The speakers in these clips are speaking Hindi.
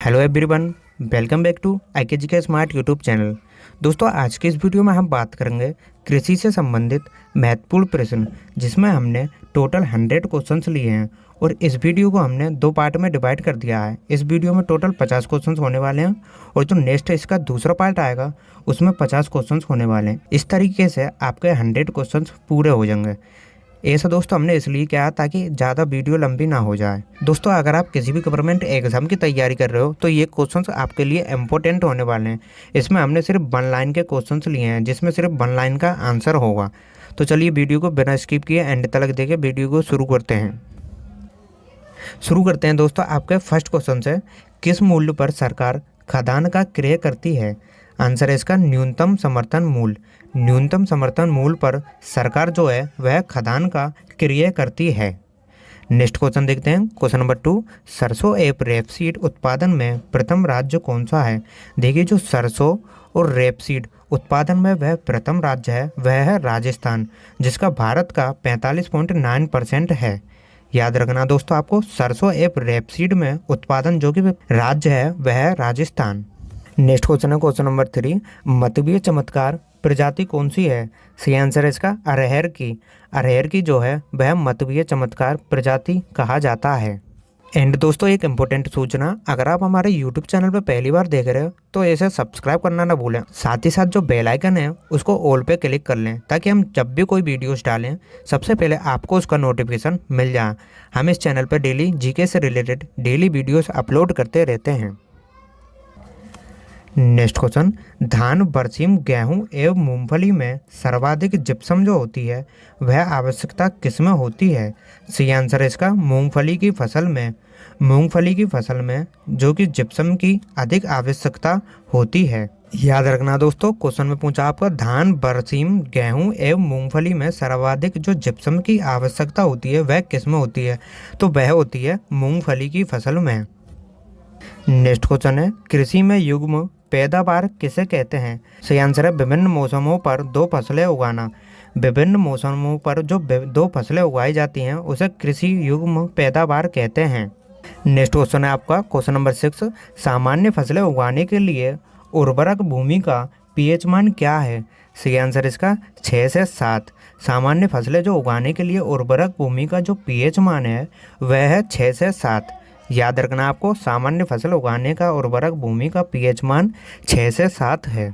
Hello everyone, welcome back to IKG का स्मार्ट यूट्यूब चैनल। दोस्तों, आज के इस वीडियो में हम बात करेंगे कृषि से संबंधित महत्वपूर्ण प्रश्न, जिसमें हमने टोटल 100 क्वेश्चंस लिए हैं और इस वीडियो को हमने दो पार्ट में डिवाइड कर दिया है। इस वीडियो में टोटल 50 क्वेश्चंस होने वाले हैं और जो नेक्स्ट इसका दूसरा पार्ट आएगा उसमें 50 क्वेश्चंस होने वाले हैं। इस तरीके से आपके 100 क्वेश्चंस पूरे हो जाएंगे। ऐसा दोस्तों हमने इसलिए किया ताकि ज़्यादा वीडियो लंबी ना हो जाए। दोस्तों, अगर आप किसी भी गवर्नमेंट एग्जाम की तैयारी कर रहे हो तो ये क्वेश्चंस आपके लिए इम्पोर्टेंट होने वाले हैं। इसमें हमने सिर्फ 1 लाइन के क्वेश्चंस लिए हैं, जिसमें सिर्फ 1 लाइन का आंसर होगा। तो चलिए वीडियो को बिना स्किप किए एंड तक देखे वीडियो को शुरू करते हैं। दोस्तों, आपके फर्स्ट क्वेश्चन से, किस मूल्य पर सरकार खदान का क्रय करती है? आंसर है इसका न्यूनतम समर्थन मूल्य। न्यूनतम समर्थन मूल्य पर सरकार जो है वह खदान का क्रय करती है। नेक्स्ट क्वेश्चन देखते हैं। क्वेश्चन नंबर 2, सरसों एवं रेपसीड उत्पादन में प्रथम राज्य कौन सा है? देखिए, जो सरसों और रेपसीड उत्पादन में वह प्रथम राज्य है वह है राजस्थान, जिसका भारत का 45.9% है। याद रखना दोस्तों, आपको सरसों एवं रेपसीड में उत्पादन जो कि राज्य है वह है राजस्थान। नेक्स्ट क्वेश्चन है क्वेश्चन नंबर 3, मतवीय चमत्कार प्रजाति कौन सी है? सही आंसर है इसका अरहर की। अरहर की जो है वह मतवीय चमत्कार प्रजाति कहा जाता है। एंड दोस्तों, एक इम्पोर्टेंट सूचना, अगर आप हमारे यूट्यूब चैनल पर पहली बार देख रहे हो तो इसे सब्सक्राइब करना ना भूलें। साथ ही साथ जो बेल आइकन है उसको ऑल पे क्लिक कर लें, ताकि हम जब भी कोई वीडियोस डालें सबसे पहले आपको उसका नोटिफिकेशन मिल जाए। हम इस चैनल पर डेली जीके से रिलेटेड डेली वीडियोस अपलोड करते रहते हैं। नेक्स्ट क्वेश्चन, धान, बरसीम, गेहूं एवं मूंगफली में सर्वाधिक जिप्सम जो होती है वह आवश्यकता किसमें होती है? सही आंसर है इसका मूंगफली की फसल में। मूंगफली की फसल में जो कि जिप्सम की अधिक आवश्यकता होती है। याद रखना दोस्तों, क्वेश्चन में पूछा आपका धान, बरसीम, गेहूं एवं मूंगफली में सर्वाधिक जो जिप्सम की आवश्यकता होती है वह किसमें होती है? तो वह होती है मूंगफली की फसल में। नेक्स्ट क्वेश्चन है, कृषि में युग्म पैदावार किसे कहते हैं? सही आंसर है विभिन्न मौसमों पर 2 फसलें उगाना। विभिन्न मौसमों पर जो 2 फसलें उगाई जाती हैं उसे कृषि युग्म पैदावार कहते हैं। नेक्स्ट क्वेश्चन है आपका क्वेश्चन नंबर 6, सामान्य फसलें उगाने के लिए उर्वरक भूमि का पीएच मान क्या है? सही आंसर इसका 6 से 7। सामान्य फसलें जो उगाने के लिए उर्वरक भूमि का जो पीएच मान है वह है 6 से 7। याद रखना, आपको सामान्य फसल उगाने का उर्वरक भूमि का पीएच मान 6 से 7 है।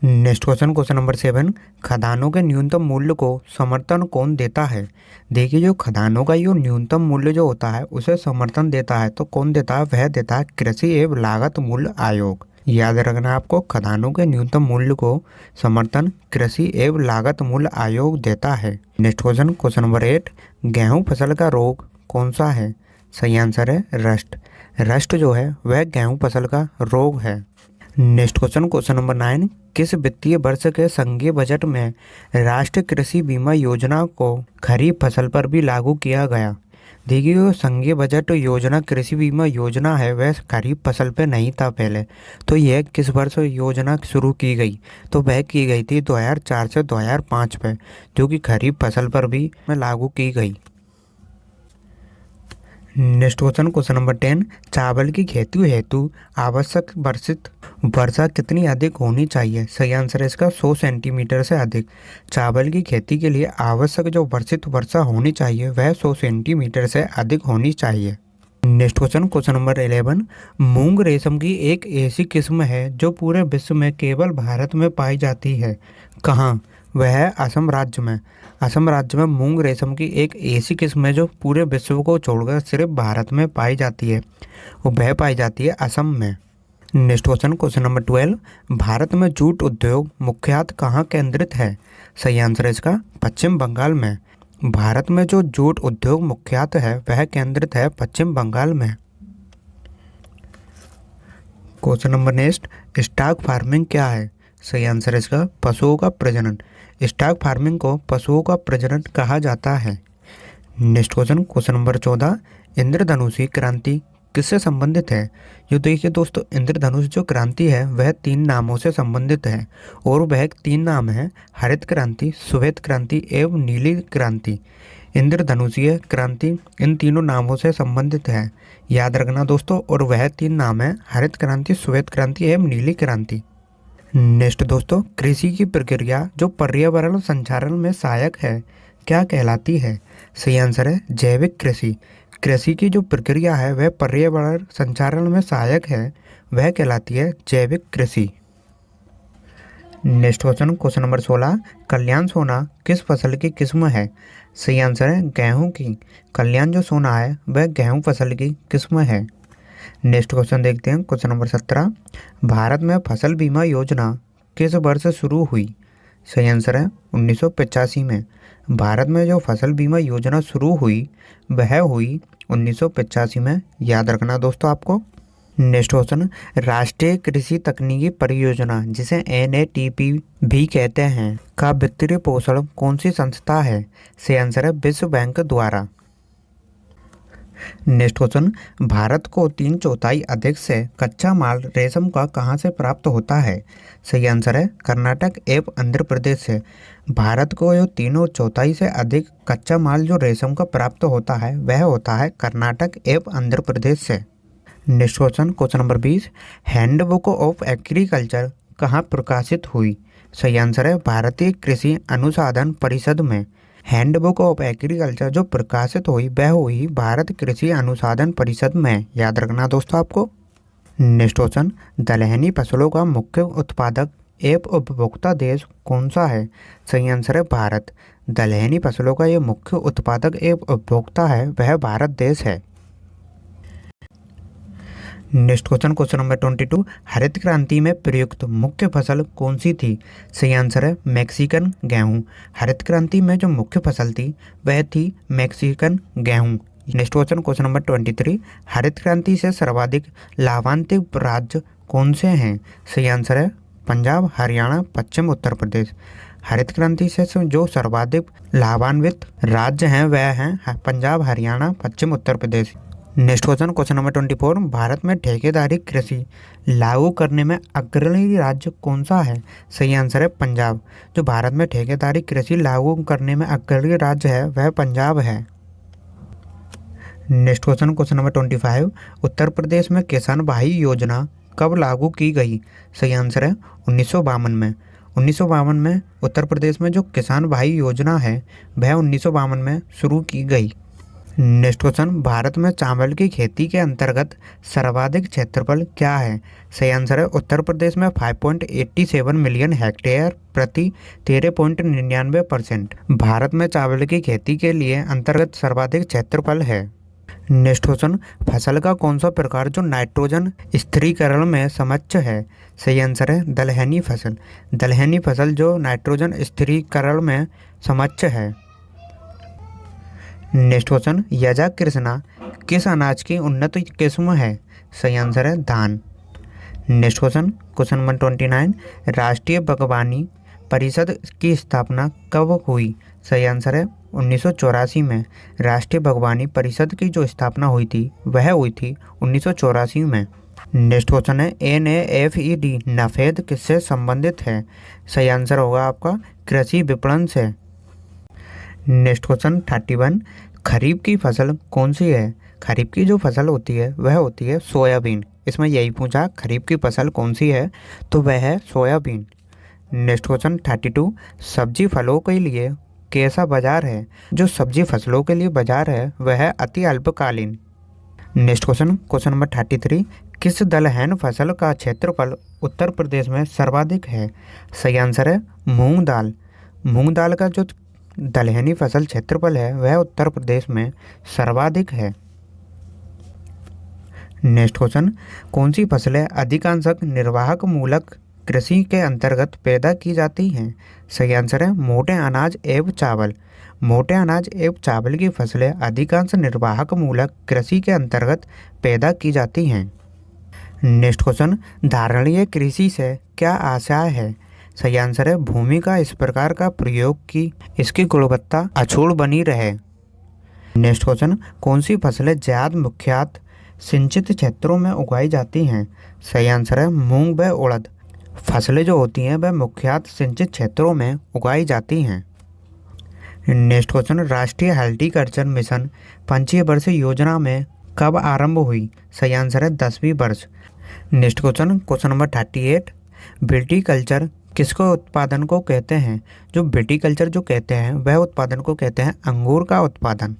नेक्स्ट क्वेश्चन, क्वेश्चन नंबर 7, खदानों के न्यूनतम मूल्य को समर्थन कौन देता है? देखिए, जो खदानों का ये न्यूनतम मूल्य जो होता है उसे समर्थन देता है तो कौन देता है? वह देता है कृषि एवं लागत मूल्य आयोग। याद रखना, आपको खदानों के न्यूनतम मूल्य को समर्थन कृषि एवं लागत मूल्य आयोग देता है। नेक्स्ट क्वेश्चन, क्वेश्चन नंबर 8, गेहूँ फसल का रोग कौन सा है? सही आंसर है रस्ट। रस्ट जो है वह गेहूं फसल का रोग है। नेक्स्ट क्वेश्चन, क्वेश्चन नंबर 9, किस वित्तीय वर्ष के संघीय बजट में राष्ट्रीय कृषि बीमा योजना को खरीफ फसल पर भी लागू किया गया? देखिए, जो संघीय बजट योजना कृषि बीमा योजना है वह खरीफ फसल पे नहीं था पहले। तो यह किस वर्ष योजना शुरू की गई? तो वह की गई थी 2004 से 2005 पे, जो कि खरीफ फसल पर भी लागू की गई। नेक्स्ट क्वेश्चन, क्वेश्चन नंबर 10, चावल की खेती हेतु आवश्यक वर्षित वर्षा कितनी अधिक होनी चाहिए? सही आंसर है इसका 100 सेंटीमीटर से अधिक। चावल की खेती के लिए आवश्यक जो वर्षित वर्षा होनी चाहिए वह 100 सेंटीमीटर से अधिक होनी चाहिए। नेक्स्ट क्वेश्चन, क्वेश्चन नंबर 11, मूंग रेशम की एक ऐसी किस्म है जो पूरे विश्व में केवल भारत में पाई जाती है। कहाँ? वह है असम राज्य में। असम राज्य में मूंग रेशम की एक ऐसी किस्म है जो पूरे विश्व को छोड़कर सिर्फ भारत में पाई जाती है। वह पाई जाती है असम में। Next question, question number 12, Bharat में जूट उद्योग मुख्यतः कहाँ केंद्रित है? सही आंसर है इसका पश्चिम बंगाल में। भारत में जो जूट उद्योग मुख्यतः है वह केंद्रित है पश्चिम बंगाल में। Question number next, stock farming क्या है? सही आंसर है इसका पशुओं का प्रजनन। स्टॉक फार्मिंग को पशुओं का प्रजनन कहा जाता है। नेक्स्ट क्वेश्चन, क्वेश्चन नंबर 14, इंद्रधनुषी क्रांति किससे संबंधित है? जो देखिए दोस्तों, इंद्रधनुष जो क्रांति है वह 3 नामों से संबंधित है और वह 3 नाम है हरित क्रांति, श्वेत क्रांति एवं नीली क्रांति। इंद्रधनुषीय क्रांति इन तीनों नामों से संबंधित है, याद रखना दोस्तों। और वह तीन नाम है हरित क्रांति, श्वेत क्रांति एवं नीली क्रांति। नेक्स्ट दोस्तों, कृषि की प्रक्रिया जो पर्यावरण संचालन में सहायक है क्या कहलाती है? सही आंसर है जैविक कृषि। कृषि की जो प्रक्रिया है वह पर्यावरण संचालन में सहायक है, वह कहलाती है जैविक कृषि। नेक्स्ट क्वेश्चन नंबर 16, कल्याण सोना किस फसल की किस्म है? सही आंसर है गेहूं की। कल्याण जो सोना है वह गेहूं फसल की किस्म है। नेक्स्ट क्वेश्चन देखते हैं, क्वेश्चन नंबर 17, भारत में फसल बीमा योजना किस वर्ष शुरू हुई? सही आंसर है 1985 में। भारत में जो फसल बीमा योजना शुरू हुई वह हुई 1985 में, याद रखना दोस्तों आपको। नेक्स्ट क्वेश्चन, राष्ट्रीय कृषि तकनीकी परियोजना जिसे NATP भी कहते हैं का वित्तीय पोषण कौन सी संस्था है? सही आंसर है विश्व बैंक द्वारा। नेक्स्ट क्वेश्चन, भारत को 3/4 अधिक से कच्चा माल रेशम का कहाँ से प्राप्त होता है? सही आंसर है कर्नाटक एवं आंध्र प्रदेश से। भारत को जो 3/4 से अधिक कच्चा माल जो रेशम का प्राप्त होता है वह होता है कर्नाटक एवं आंध्र प्रदेश से। Next question number 20, handbook of agriculture कहाँ प्रकाशित हुई? सही आंसर है भारतीय कृषि अनुसंधान परिषद में। हैंडबुक ऑफ एग्रीकल्चर जो प्रकाशित हुई वह हुई भारत कृषि अनुसंधान परिषद में, याद रखना दोस्तों आपको। नेक्स्ट क्वेश्चन, दलहनी फसलों का मुख्य उत्पादक एवं उपभोक्ता देश कौन सा है? सही आंसर है भारत। दलहनी फसलों का ये मुख्य उत्पादक एवं उपभोक्ता है वह भारत देश है। नेक्स्ट क्वेश्चन नंबर 22, हरित क्रांति में प्रयुक्त मुख्य फसल कौन सी थी? सही आंसर है मैक्सिकन गेहूं। हरित क्रांति में जो मुख्य फसल थी वह थी मैक्सिकन गेहूं। नेक्स्ट क्वेश्चन नंबर 23, हरित क्रांति से सर्वाधिक लाभान्वित राज्य कौन से हैं? सही आंसर है पंजाब, हरियाणा, पश्चिम उत्तर प्रदेश। हरित क्रांति से जो सर्वाधिक लाभान्वित राज्य हैं वह हैं पंजाब, हरियाणा, पश्चिम Uttar Pradesh. Next question number 24, Bharat में ठेकेदारी कृषि लागू करने में अग्रणी राज्य कौन सा है? सही आंसर है पंजाब। जो भारत में ठेकेदारी कृषि लागू करने में अग्रणी राज्य है वह पंजाब है। Next question number 25, Uttar Pradesh में किसान भाई योजना कब लागू की गई? सही आंसर है 1952 में। 1952 में उत्तर प्रदेश में जो किसान भाई योजना है वह 1952 में शुरू की गई। नेक्स्ट क्वेश्चन, भारत में चावल की खेती के अंतर्गत सर्वाधिक क्षेत्रफल क्या है? सही आंसर है उत्तर प्रदेश में 5.87 मिलियन हेक्टेयर प्रति 13.99%। भारत में चावल की खेती के लिए अंतर्गत सर्वाधिक क्षेत्रफल है। नेक्स्ट क्वेश्चन, फसल का कौन सा प्रकार जो नाइट्रोजन स्थिरीकरण में समक्ष है? सही आंसर है दलहनी फसल। दलहनी फसल जो नाइट्रोजन स्थिरीकरण में समक्ष है। नेक्स्ट क्वेश्चन, यजा कृष्णा किस अनाज की उन्नत किस्म है? सही आंसर है धान। नेक्स्ट क्वेश्चन नंबर 29, राष्ट्रीय बागवानी परिषद की स्थापना कब हुई? सही आंसर है 1984 में। राष्ट्रीय बागवानी परिषद की जो स्थापना हुई थी वह हुई थी 1984 में। नेक्स्ट क्वेश्चन है NAFED नाफेद किससे संबंधित है? सही आंसर होगा आपका कृषि विपणन से। नेक्स्ट क्वेश्चन 31, खरीफ की फसल कौन सी है? खरीफ की जो फसल होती है वह होती है सोयाबीन। इसमें यही पूछा खरीफ की फसल कौन सी है, तो वह है सोयाबीन। नेक्स्ट क्वेश्चन 32, सब्जी फलों के लिए कैसा बाजार है? जो सब्जी फसलों के लिए बाजार है वह है अति अल्पकालीन। नेक्स्ट क्वेश्चन नंबर 33, किस दलहन फसल का क्षेत्रफल उत्तर प्रदेश में सर्वाधिक है? सही आंसर है मूंग दाल। मूंग दाल का जो दलहनी फसल क्षेत्रफल है वह उत्तर प्रदेश में सर्वाधिक है। नेक्स्ट क्वेश्चन, कौन सी फसलें अधिकांशतः निर्वाहक मूलक कृषि के अंतर्गत पैदा की जाती हैं? सही आंसर है मोटे अनाज एवं चावल। मोटे अनाज एवं चावल की फसलें अधिकांश निर्वाहक मूलक कृषि के अंतर्गत पैदा की जाती हैं। नेक्स्ट क्वेश्चन, धारणीय कृषि से क्या आशय है? सही आंसर है भूमि का इस प्रकार का प्रयोग कि इसकी गुणवत्ता अछूत बनी रहे। नेक्स्ट क्वेश्चन, कौन सी फसलें ज्यादा मुख्यतः सिंचित क्षेत्रों में उगाई जाती हैं? सही आंसर है मूंग व उड़द। फसलें जो होती हैं वह मुख्यतः सिंचित क्षेत्रों में उगाई जाती हैं। नेक्स्ट क्वेश्चन, राष्ट्रीय हॉर्टिकल्चर मिशन पंचवर्षीय योजना में कब आरंभ हुई? सही आंसर है 10वीं वर्ष। Next question, question number 38, viticulture किसको उत्पादन को कहते हैं? जो विटीकल्चर जो कहते हैं वह उत्पादन को कहते हैं अंगूर का उत्पादन।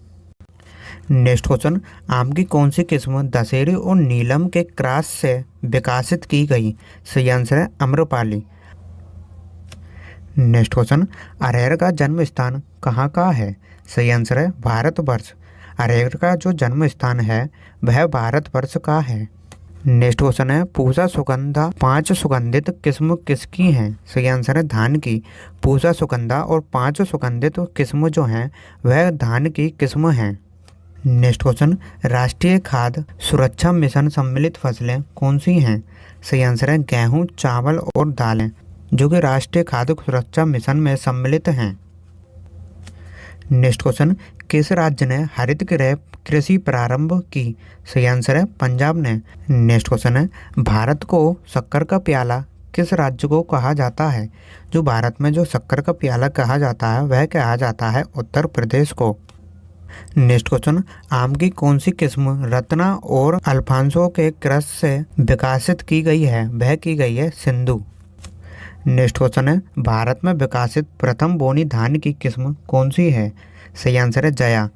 नेक्स्ट क्वेश्चन, आम की कौन सी किस्म दशहरी और नीलम के क्रॉस से विकसित की गई? सही आंसर है आम्रपाली। नेक्स्ट क्वेश्चन, अरहर का जन्म स्थान कहाँ का है? सही आंसर है भारतवर्ष। अरहर का जो जन्म स्थान है वह भारतवर्ष का है। नेक्स्ट क्वेश्चन है, पूसा सुगंधा 5 सुगंधित किस्म किसकी हैं? सही आंसर है धान की। पूसा सुगंधा और 5 सुगंधित किस्म जो हैं वह धान की किस्म हैं। नेक्स्ट क्वेश्चन, राष्ट्रीय खाद्य सुरक्षा मिशन सम्मिलित फसलें कौन सी हैं? सही आंसर है गेहूं, चावल और दालें, जो कि राष्ट्रीय खाद्य सुरक्षा मिशन में सम्मिलित हैं। नेक्स्ट क्वेश्चन, किस राज्य ने हरित गृह कृषि प्रारंभ की? सही आंसर है पंजाब ने। नेक्स्ट क्वेश्चन है, भारत को शक्कर का प्याला किस राज्य को कहा जाता है? जो भारत में जो शक्कर का प्याला कहा जाता है वह कहा जाता है उत्तर प्रदेश को। नेक्स्ट क्वेश्चन, आम की कौन सी किस्म रत्ना और अल्फांसो के क्रॉस से विकसित की गई है? वह की गई है सिंधु। नेक्स्ट क्वेश्चन है, भारत में विकसित प्रथम बोनी धान की किस्म कौन सी है? सही आंसर है जया।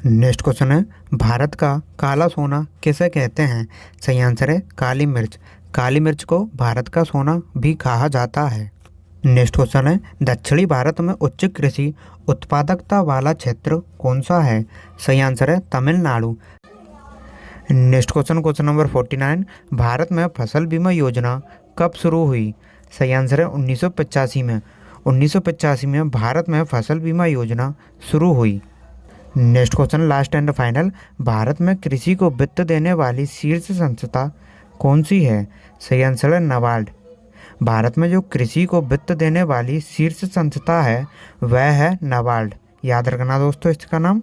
नेक्स्ट क्वेश्चन है, भारत का काला सोना किसे कहते हैं? सही आंसर है काली मिर्च। काली मिर्च को भारत का सोना भी कहा जाता है। नेक्स्ट क्वेश्चन है, दक्षिणी भारत में उच्च कृषि उत्पादकता वाला क्षेत्र कौन सा है? सही आंसर है Tamil Nadu. Next question, question number 49, Bharat में फसल बीमा योजना कब शुरू हुई? सही आंसर है 1985 में। 1985 में भारत में फसल बीमा योजना शुरू हुई। Next question, last and final, Bharat में कृषि को वित्त देने वाली शीर्ष संस्था कौन सी है? सही आंसर है नाबार्ड। भारत में जो कृषि को वित्त देने वाली शीर्ष संस्था है वह है नाबार्ड। याद रखना दोस्तों इसका नाम।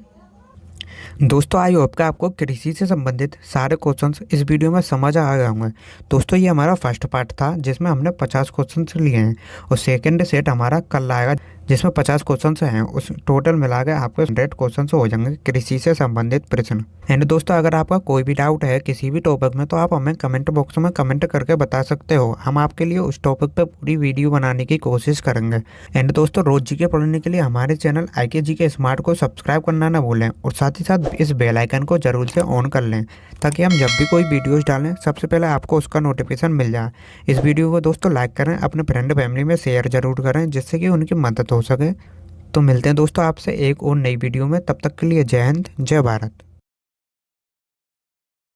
दोस्तों आई होप कि आपको कृषि से संबंधित सारे क्वेश्चंस इस वीडियो में समझ आ गए होंगे। दोस्तों ये हमारा फर्स्ट पार्ट था जिसमें हमने 50 क्वेश्चंस लिए हैं और सेकंड सेट हमारा कल आएगा जिसमें 50 क्वेश्चंस हैं। उस टोटल मिला के आपको 100 क्वेश्चंस हो जाएंगे कृषि से संबंधित प्रश्न। एंड दोस्तों अगर आपका कोई भी डाउट है किसी भी टॉपिक में तो आप हमें कमेंट बॉक्स में कमेंट करके बता सकते हो। हम आपके लिए उस टॉपिक पर पूरी वीडियो बनाने की कोशिश करेंगे। एंड दोस्तों रोज जीके पढ़ने के लिए हमारे चैनल IK GK स्मार्ट को सब्सक्राइब करना ना भूलें और साथ ही साथ इस बेल आइकन को जरूर से ऑन कर लें ताकि हम जब भी कोई वीडियोस डालें सबसे पहले आपको उसका नोटिफिकेशन मिल जाए। इस वीडियो को दोस्तों लाइक करें, अपने फ्रेंड फैमिली में शेयर जरूर करें जिससे कि उनकी मदद हो सके। तो मिलते हैं दोस्तों आपसे एक और नई वीडियो में, तब तक के लिए जय हिंद जय भारत।